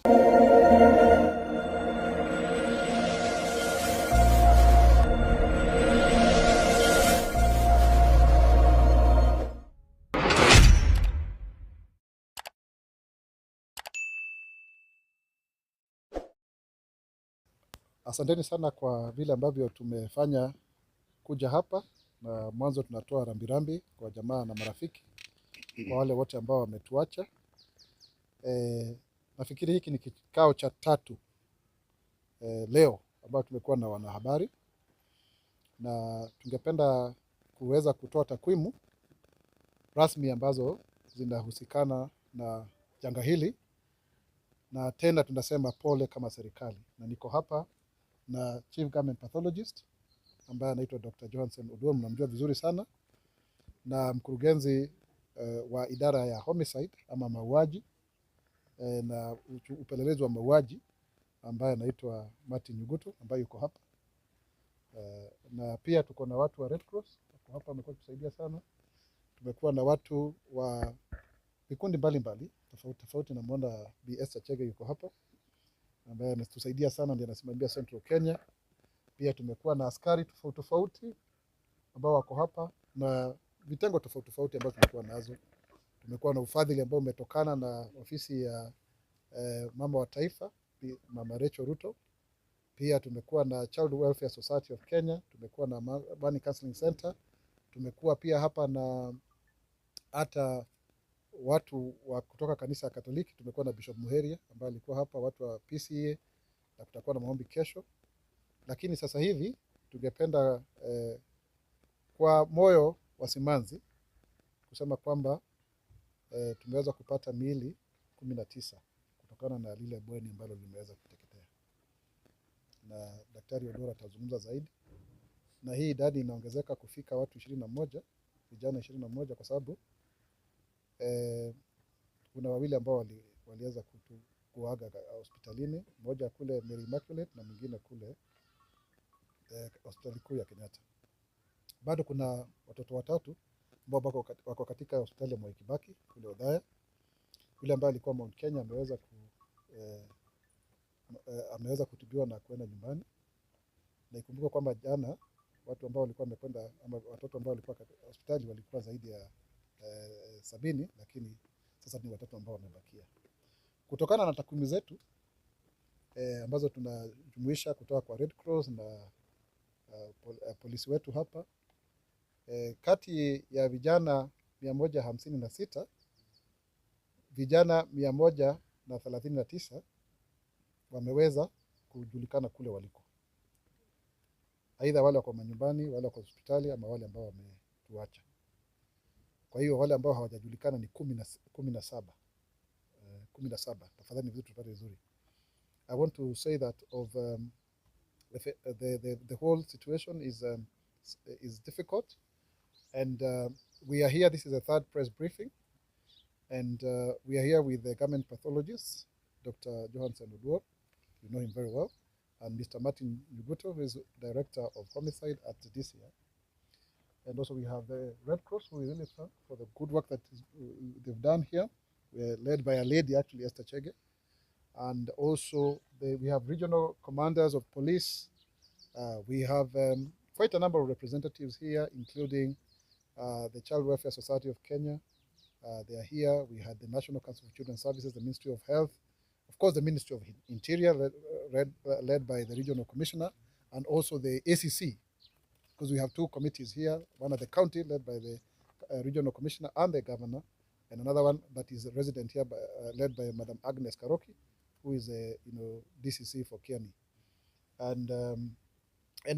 Asanteni sana kwa vile ambavyo tumefanya kuja hapa, na mwanzo tunatoa rambirambi kwa jamaa na marafiki kwa wale wote ambao wametuacha. Nafikiri hiki ni kikao cha tatu leo ambao tumekuwa na wanahabari, na tungependa kuweza kutoa takwimu rasmi ambazo zinahusikana na janga hili, na tena tunasema pole kama serikali. Na niko hapa na Chief Government Pathologist ambaye anaitwa Dr. Johansen Oduor, mnamjua vizuri sana, na mkurugenzi wa idara ya homicide ama mauaji na upelelezi wa mauaji ambaye anaitwa Martin Nyuguto ambaye yuko hapa. Na pia tuko na watu wa Red Cross wako hapa, wamekuwa kusaidia sana. Tumekuwa na watu wa vikundi mbalimbali tofauti tofauti, na muona Bi Esther Chege yuko hapa ambaye anatusaidia sana, ndiye anasimamia Central Kenya. Pia tumekuwa na askari tofauti tofauti ambao wako hapa na vitengo tofauti tofauti ambao tumekuwa nazo. Tumekuwa na ufadhili ambao umetokana na ofisi ya mama wa taifa, Mama Rachel Ruto. Pia tumekuwa na Child Welfare Society of Kenya, tumekuwa na Bani Counseling Center, tumekuwa pia hapa na hata watu wa kutoka kanisa ya Katoliki. Tumekuwa na Bishop Muheria ambaye alikuwa hapa, watu wa PCA, na kutakuwa na maombi kesho. Lakini sasa hivi tungependa kwa moyo wa simanzi kusema kwamba tumeweza kupata miili 19 kutokana na lile bweni ambalo limeweza kuteketea, na Daktari Oduor atazungumza zaidi, na hii idadi inaongezeka kufika watu 21, vijana 21, kwa sababu kuna wawili ambao waliweza kuaga hospitalini, mmoja kule Mary Immaculate na mwingine kule hospitali kuu ya Kenyatta. Bado kuna watoto watatu ambao wako katika hospitali ya Mwai Kibaki kule Othaya. Yule ambaye alikuwa Mount Kenya ameweza kutibiwa na kwenda nyumbani, na ikumbuka kwamba jana watu ambao walikuwa wamekwenda, ama watoto ambao walikuwa katika hospitali walikuwa zaidi ya 70, lakini sasa ni watoto ambao wamebakia. Kutokana na takwimu zetu ambazo tunajumuisha kutoka kwa Red Cross na polisi wetu hapa, kati ya vijana 156, vijana 139 wameweza kujulikana kule waliko, aidha wale wako manyumbani, wale wako hospitali, ama wale ambao wametuacha. Kwa hiyo wale ambao hawajajulikana ni 17. Tafadhali vitu tupate vizuri. I want to say that of the whole situation is difficult, and we are here. This is the third press briefing, and we are here with the government pathologist, Dr. Johansen Oduor. You know him very well, and Mr. Martin Nyuguto, who is director of homicide at DCI. And also we have the Red Cross, who we really thank for the good work that they've done here. We're led by a lady, actually, Esther Chege. And also we have regional commanders of police. We have quite a number of representatives here, including the Child Welfare Society of Kenya. They are here. We had the National Council of Children's Services, the Ministry of Health, of course the Ministry of Interior, led by the Regional Commissioner, and also the ACC, because we have two committees here, one at the county led by the Regional Commissioner and the Governor, and another one that is a resident here led by Madam Agnes Karoki, who is a DCC for Kiani. And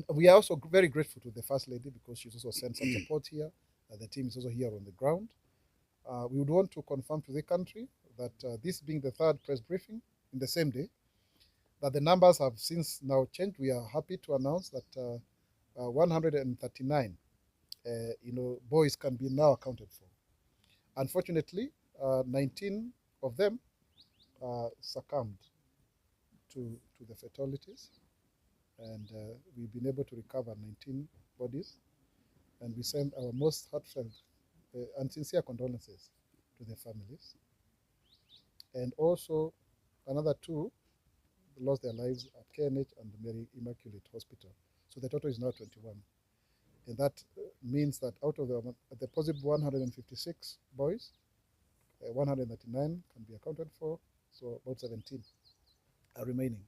we are also very grateful to the First Lady, because she's also sent some support here. The team is also here on the ground. We would want to confirm to the country that this being the third press briefing in the same day, that the numbers have since now changed. We are happy to announce that 139 boys can be now accounted for. Unfortunately, 19 of them succumbed to the fatalities, and we've been able to recover 19 bodies, and we send our most heartfelt and sincere condolences to their families. And also another 2 lost their lives at KNH and the Mary Immaculate Hospital. So the total is now 21. And that means that out of the possible 156 boys, 139 can be accounted for, so about 17 are remaining.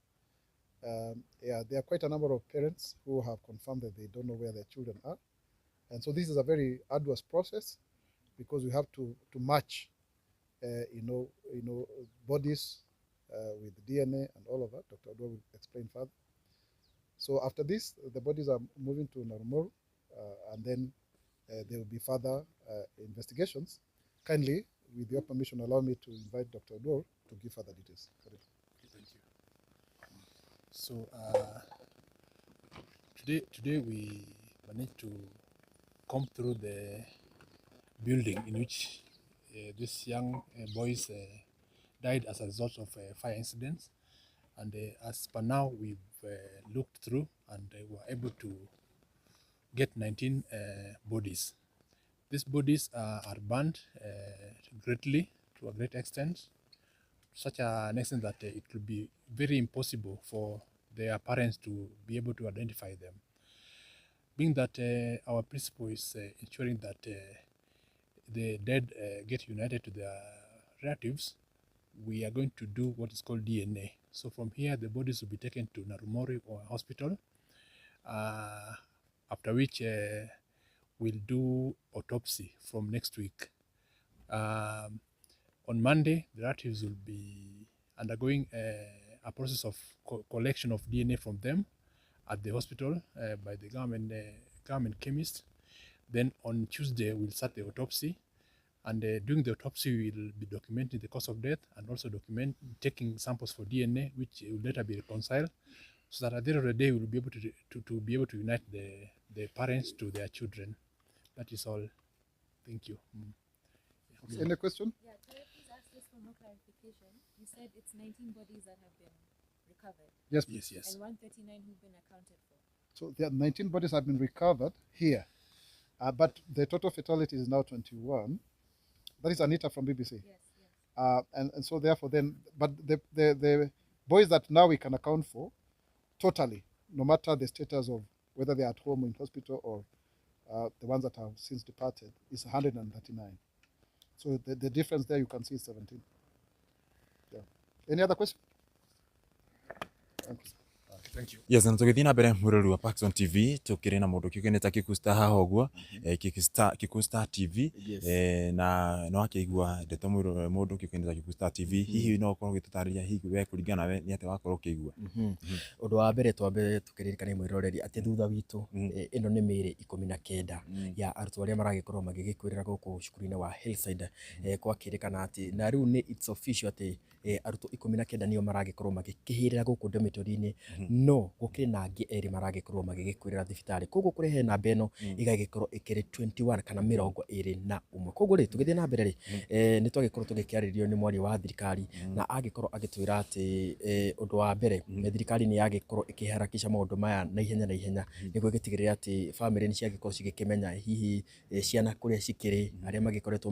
Yeah, there are quite a number of parents who have confirmed that they don't know where their children are. And so this is a very arduous process because we have to match, bodies with DNA and all of that. Dr. Odwor will explain further. So after this, the bodies are moving to Narumoru, and then there will be further investigations. Kindly, with your permission, allow me to invite Dr. Odwor to give further details. Thank you. So today we managed to come through the building in which these young boys died as a result of fire incidents. And as per now, we've looked through and were able to get 19 bodies. These bodies are burned greatly, to a great extent, such an extent that it will be very impossible for their parents to be able to identify them. Being that our principle is ensuring that the dead get united to their relatives, we are going to do what is called DNA. So from here, the bodies will be taken to Narumoru Hospital, after which we'll do autopsy from next week. On Monday, the relatives will be undergoing a process of collection of DNA from them at the hospital by the government chemist. Then on Tuesday, we'll start the autopsy. And during the autopsy, we'll be documenting the cause of death and also taking samples for DNA, which will later be reconciled, so that at the end of the day, we'll be able to be able to unite the parents to their children. That is all. Thank you. Yeah. Any question? Yeah, can I please ask this for more clarification? You said it's 19 bodies that have been recovered. Yes. Yes. And 139 who've been accounted for. So there are 19 bodies have been recovered here, but the total fatality is now 21. That is Anita from BBC. Yes. And so therefore then, but the boys that now we can account for totally, no matter the status of whether they're at home or in hospital or the ones that have since departed, is 139. So the difference there you can see is 17. Yeah. Any other question? Thank you. Thank you. Yes, na tugithii na mbere mwirori wa Paxson TV tukiri na mundu kiukeneta Kikusta haha uguo Kikusta TV na no akigua ndeto mundu kiukeneta Kikusta TV hihi no ukorwo gitutariria hihi we kuringana nawe ni ate wakorwo ukigua. Undu wa mbere twambe tukiririkana mwiroreri ati thutha witu ino ni miri 19 ya arutwo aria maragikorwo magigikwirira guku cukuru-ini wa Hillside kwa kirikana ati na riu ni it's official ati arutwo 19 nio maragikorwo magikihirira guku dormitory-ini no gukiri na angi eri maragikorwo magigikwirira thibitari koguo kuri he namba ino igagikorwo ikiri 21 kana 21 koguo ri tugithie na mbere ri ni twagikorwo tugikiaririo ni mwari wa thirikari na agikorwo agitwira ati undu wa mbere thirikari ni yagikorwo ikiharakisha maundu maya na ihenya niguo gitigirira ati family ni ciagikorwo cigikimenya hihi ciana kuria cikiri aria magikoretwo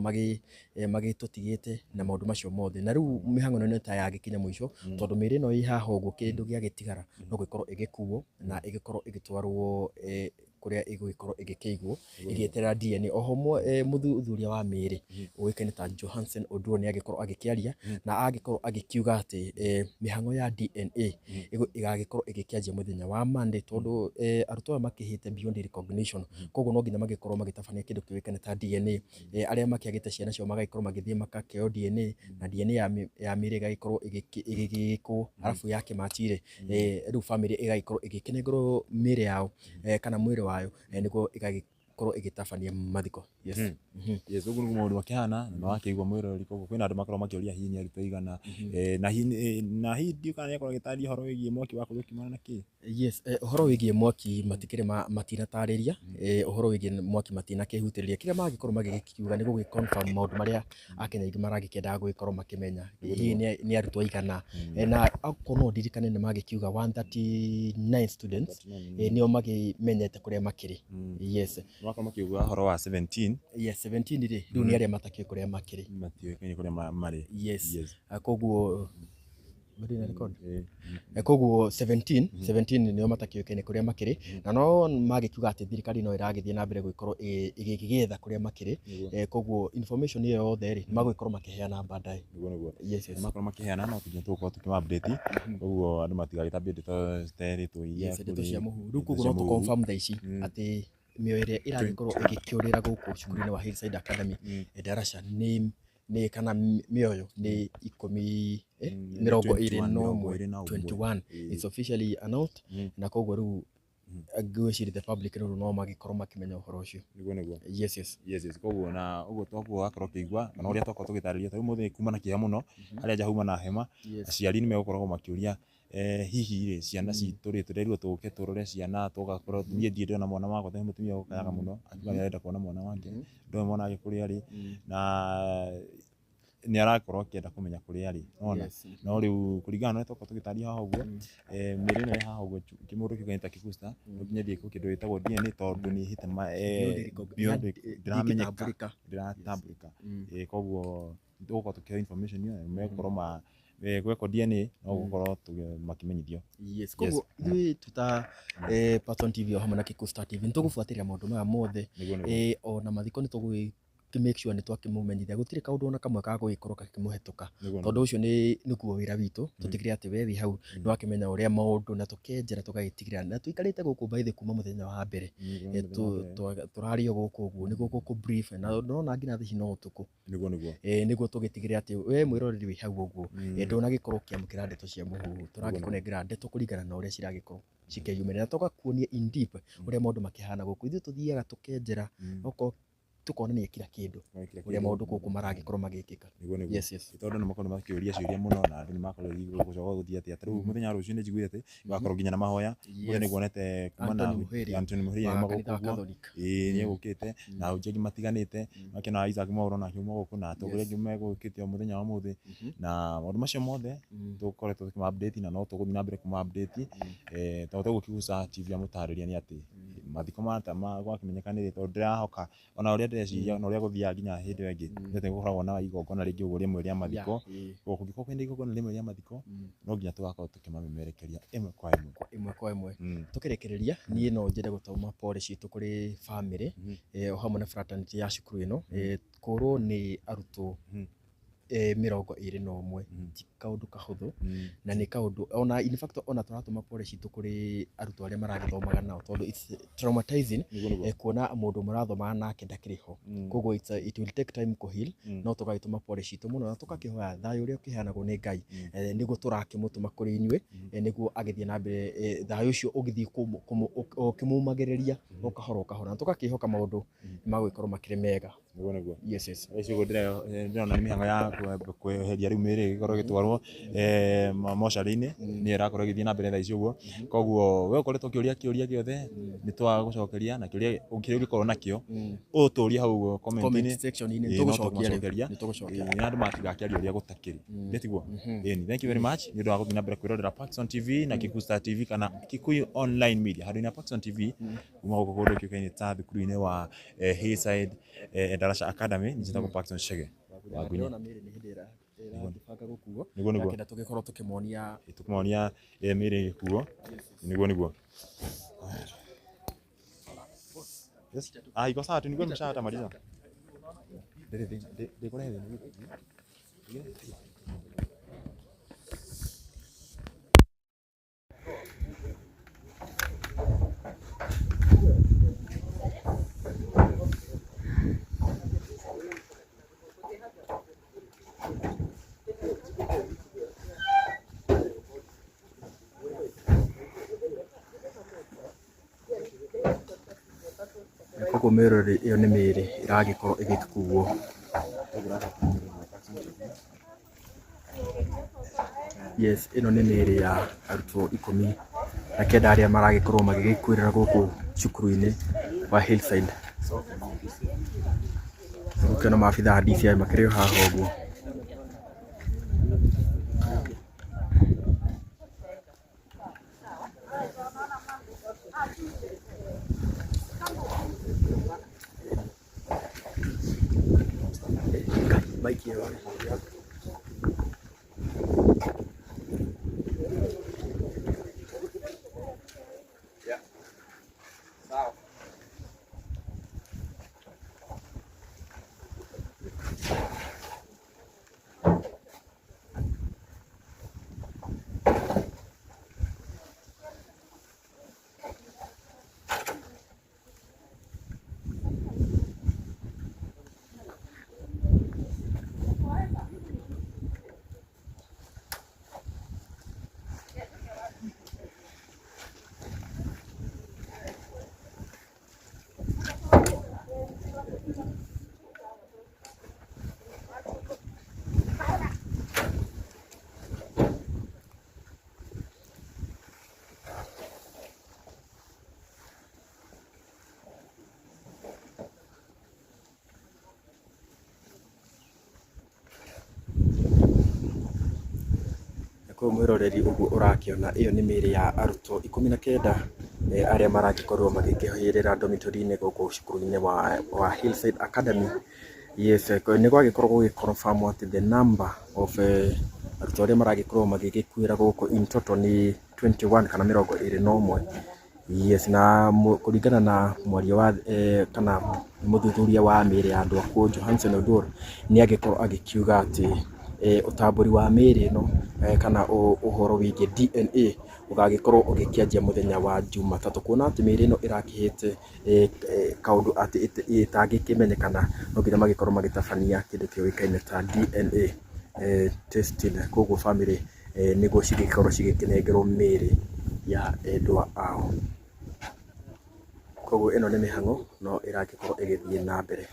magitutigite na maundu macio mothe na riu mihango no ta yagikinya mwisho tondu miri no ihaha uguo kindu giagitigara no gikorwo igikuo na igikorwo igitwarwo kuria igwikorwo igikigwo igieterera DNA oho muthuthuria wa miri uikene ta Johansen Odwor ni agikorwo agikiaria na agikorwo agikiuga ati mihango ya DNA igagikorwo igikianjia muthenya wa Monday tondu arutwo makihite beyond recognition koguo no nginya magikorwo magitabania kindu kiuikene ta DNA aria makiagite ciana cio magagikorwo magithie makakeo DNA na DNA ya miri igagikorwo igigiko arafu yake matire riu family igagikorwo igikenegro miri yao kana mwiri wayo niguo igagikorwo igitabania mathiko. Yes. Yes, uguo maundu makihana na wakigwa mwirori koguo kwina andu makorwo makiuria hihi ni arutwo igana na hihi ndiukana ni akorwo agitaria horo wigie mwaki wa kuthukimana na ki. Yes, uhoro wigie mwaki matikire matinatariria uhoro wigie mwaki matinakihutiriria kiria magikorwo magikiuga niguo confirm maundu maria akenya ingi maragikenda gugikorwo makimenya hihi ni arutwo igana na akono ndirikane ni magikiuga 139 students nio magimenyete kuria makiri. Yes, wakorwo makiuga horo wa 17. Yes, 17 ri riu ni aria matakio kuria makiri matio kuria mari. Yes, koguo bado ina record koguo 17 nio matakiũkaine kuria makiri na no magikiuga ati thirikari no iragithie na mbere guikorwo igigitha kuria makiri koguo information iyo yothe ri magwikorwo makiheana baadaye yes makorwo makiheana no tugiye tukorwo tukima update koguo andu matigagitambie ndeto sterito iya ndeto cia muhuru koguo no tu confirm thaa ici ati mĩoyo ĩrĩa ĩragĩkorwo ĩgĩkĩũrĩra gũkũ cukuru-inĩ wa Hillside Academy Darasha nĩ kana mĩoyo nĩ 21 it's officially announced na koguo rĩu ngwĩciria the public rĩu no magĩkorwo makĩmenya ũhoro ũcio yes koguo na ũguo twaguo wakorwo kĩigua na ũrĩa twakorwo tũgĩtarĩria tondũ mũthĩ kuma na kĩeha mũno arĩa nja hauma na hema aciari nĩ megũkoragwo makĩũria hihi ciana citũ rĩ tũrerirwo tũke tũrore ciana tũgakorwo niĩ ndiĩ na mwana wakwa tondũ mũtumia ũkayaga mũno akiuga nĩ arenda kuona mwana wake ndoĩ mwana agĩkũrĩa rĩ na nĩ arakorwo akĩenda kũmenya kũrĩa rĩ no rĩu kũringana na ũrĩa twakorwo tũgĩtarĩria haha ũguo mĩrĩ ĩno haha ũguo kĩmũndũ kĩũkaine ta kĩbooster no nginya thiĩ gwĩ kĩndũ gĩtagwo DNA tondũ nĩ ĩhĩte ndĩramenyeka ndĩratambũrĩka koguo tũgũkorwo tũkĩheo information ĩyo megũkorwo gwekwo DNA no gũkorwo makĩmenyithio koguo ithuĩ tuta Patson TV o hamwe na Kikuyu Star TV nĩtũgũbuatĩrĩra maũndũ maya mothe ona mathiko nĩtũgũ make sure nĩ twakĩmũmenyithia gũtirĩ kaũndũ ona kamwe ka gũgĩkorwo gakĩmũhetũka tondũ ũcio nĩguo wĩra witũ tũtigĩrĩre atĩ we wĩ hau nĩ wakĩmenya ũrĩa maũndũ na tũkenjera tũgagĩtigĩrĩra na tũikarĩte gũkũ by the kuma mũthenya wa mbere tũrario gũkũ ũguo nĩguo gũkũ brief na ndona nginya thĩ no ũtukũ nĩguo tũgĩtigĩrĩre atĩ we mwĩroreri wĩ hau ũguo ndũnagĩkorwo ũkĩamũkĩra ndeto cia mũhuhu tũragĩkũnengera ndeto kũringana na ũrĩa ciragĩkorwo cikĩyumĩra na tũgakuonia in deep ũrĩa maũndũ makĩhana gũkũ ithuĩ tũthiaga tũkenjera okorwo tukonania kila kindu uria maundu guku maragĩkorwo magĩkĩka tondũ nĩ makorwo makĩũria ciũria mũno na andũ nĩ makorwo gũcoka gũthiĩ atĩ rĩu mũthenya rũciũ nĩ njiguire atĩ gakorwo nginya na mahoya mũthenya nĩ kuonete kuma na Anthony Muhĩri nĩ egũkĩte na hujia angĩ matiganĩte makĩona Isaac Mwaũra nake uma gũkũ na atongoria angĩ megũkĩte o mũthenya wa ũmũthĩ na maũndũ macio mothe tũkoretwo tũkĩma update na no tũgũthiĩ na mbere kuma update tondũ tũgũ Kikuyu Star TV amũtarĩria nĩ atĩ mathiko gwakĩmenyekanĩre tondũ ndĩrahoka ona ũrĩa ndĩreciria na ũrĩa gũthiaga nginya hĩndĩ ĩyo ĩngĩ nĩ gũkoragwo na igongona rĩngĩ ũguo rĩmwe rĩa mathiko kũngĩkorwo kwĩna igongona rĩmwe rĩa mathiko no nginya tũgakorwo tũkĩmamemerekeria ĩmwe kwa ĩmwe tũkĩrekereria niĩ no njende gũtũma pole citũ kũrĩ family o hamwe na fraternity ya cukuru ĩno kũrwo nĩ arutwo 21 ti kaũndũ kahũthũ na nĩ kaũndũ ona in fact ona tũratũma pole citũ kũrĩ arutwo arĩa maragĩthomaga nao tondũ it's traumatizing kuona mũndũ mũrathomaga nake ndakĩrĩ ho koguo it will take time to heal no tũgagĩtũma pole citũ mũno na tũgakĩhoya thayũ ũrĩa ũkĩheanagwo nĩ Ngai nĩguo tũrakĩmũtũma kũrĩ inyuĩ nĩguo agĩthiĩ na mbere thayũ ũcio ũgĩthiĩ ũkĩmumagĩrĩria o kahora na tũgakĩhoka maũndũ magũgĩkorwo makĩrĩ mega ũguo ndĩrona nĩ mĩhang'o ya kweheria rĩu mĩrĩ ĩgĩkorwo ĩgĩtwarwo mocarĩ-inĩ nĩ ĩrakorwo ĩgĩthiĩ na mbere thaa ici ũguo koguo we ũkoretwo ũkĩũria kĩũria gĩothe nĩ twagũcokeria na kĩũria ũngĩkorwo nakĩo ũtũrie hau ũguo comment-inĩ section-inĩ nĩtũgũcokeria na andũ matigakĩaria ũrĩa gũtakĩrĩ ndĩtiguo thank you very much nĩ ũndũ wa gũthiĩ na mbere kwĩrorera Patson TV na Kikuyu Star TV kana Kikuyu Online Media handũ-inĩ Patson TV kuma gũkũ kũndũ kĩũkaine ta thukuru-inĩ wa Hillside Darasha Academy nĩ njĩtagwo Patson Chege ndĩrona mĩrĩ nĩ hĩndĩ ĩrabanga gũkuo nĩguo kenda tũgĩkorwo tũkĩmonia mĩrĩ ĩgĩkuo nĩguo iko sawa tu nilikuwa nimeshatamaliza koguo mĩroreri ĩyo nĩ mĩrĩ ĩragĩkorwo ĩgĩkuo ĩno nĩ mĩrĩ ya arutwo 19 arĩa maragĩkorwo magĩgĩkuĩrĩra gũkũ cukuru-inĩ wa Hillside ũkĩona maabitha a DCI makĩrĩ haha ũguo Kwa mwiroreri uguo urakiona iyo ni miri ya arutwo 19 aria maragikorwo magikihirira dormitory-ini guku cukuru-ini wa Hillside Academy. Yes, ni gwagikorwo gugiconfirm ati the number of arutwo aria maragikorwo magigikuira guku in total ni 21 kana 21. Yes, na kuringana na mwaria wa kana muthuthuria wa miri ya andu aku Johansen Odur ni agikorwo agikiuga ati utamburi wa miri no kana uhoro wigi DNA ugagikorwo ugikianjia muthenya wa Jumatatu, kuona ati miri no irakihite kaundu ati itangikimenyekana no nginya magikorwo magitabania kindu kiuikaine ta DNA testing. Koguo family niguo cigikorwo cigikinengerwo miri ya endwa ao. Koguo ino ni mihango no iragikorwo igithie na mbere.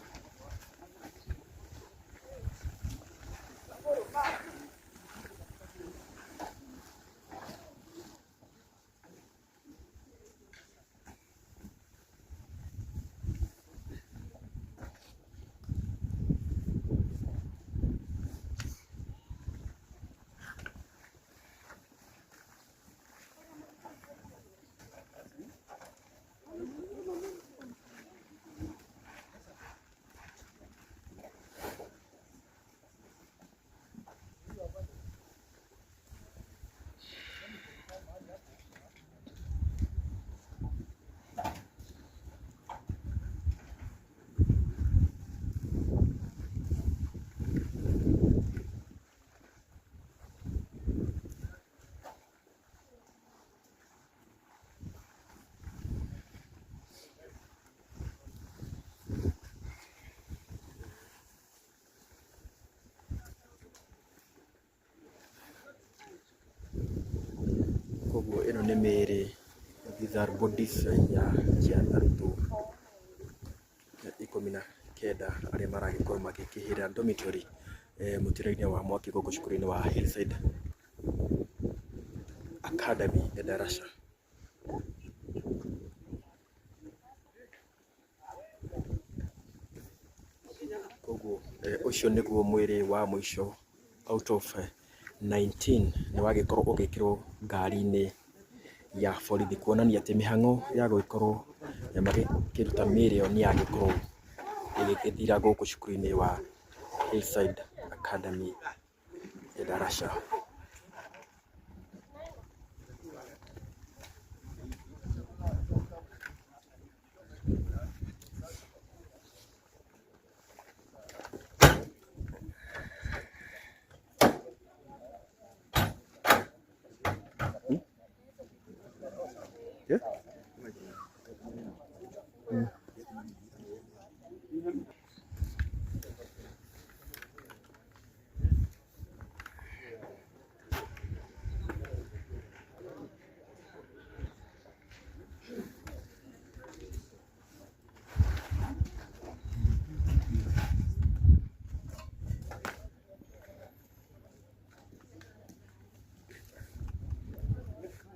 Koguo ino ni miri, these are bodies ya arutwo 19 aria maragikorwo magikihira dormitory mutiro-ini wa mwaki guku cukuru-ini wa Hillside Academy Endarasha. Koguo ucio niguo mwiri wa mwisho out of 19 ni wagikorwo ugikirwo ngari-ini ya borithi, kuonania ati mihango ya gugikorwo magikiruta miri yo ni yagikorwo igithira guku cukuru-ini wa Hillside Academy Endarasha.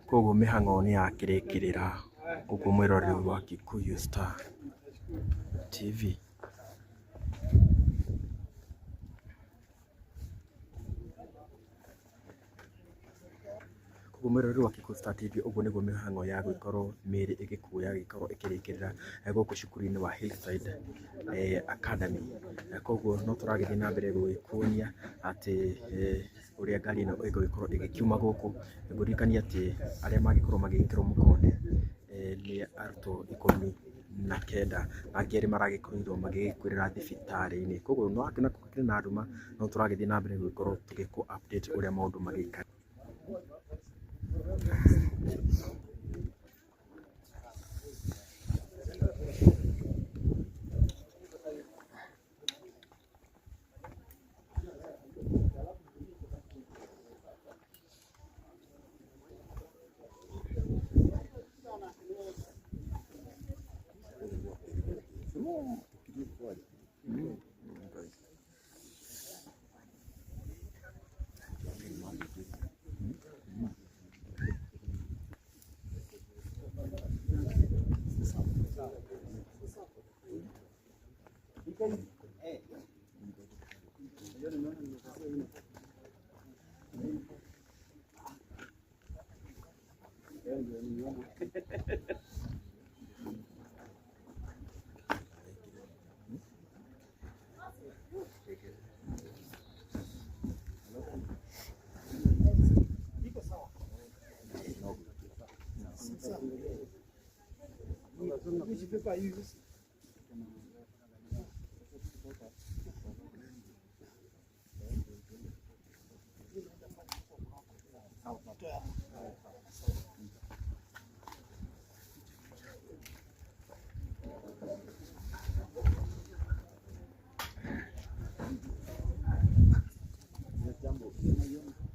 Koguo mihango ni yakirikirira uguo mwiroreri wa Kikuyu Star TV. Koguo mwiroreri wa Kikuyu Star TV uguo niguo mihango ya gukorwo miri igikuya gikorwo ikirikirira guku cukuru-ini wa Hillside Academy. Koguo no turagithie na mbere gwikunia ati uria ngari ino igugikorwo igikiuma guku, ngurikania ati aria magikorwo magikirwo mukonde ni arutwo 19 na angĩ erĩ maragikorwo magigikuirira thibitari-ini. Koguo no akina kuri na nduma no turagithie na mbere gukorwo tugiku update uria maundu magikara.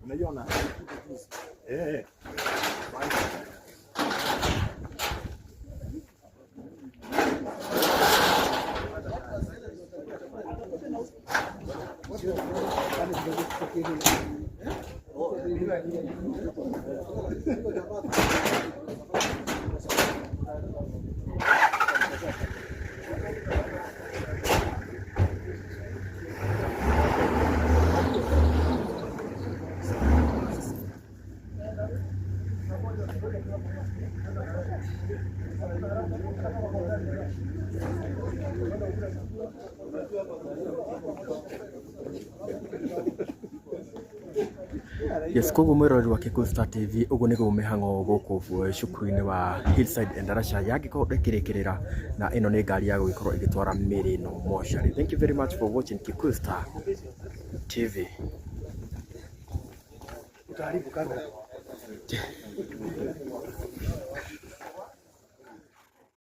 Unaiona? Eh. Yes, koguo mwiroreri wa Kikuyu Star TV uguo niguo mihango guku cukuru-ini wa Hillside Endarasha yangikorwo ndikirikirira na ino ni ngari ya gugikorwo igitwara miri no moshari. Thank you very much for watching Kikuyu Star TV. Utaharibu kamera.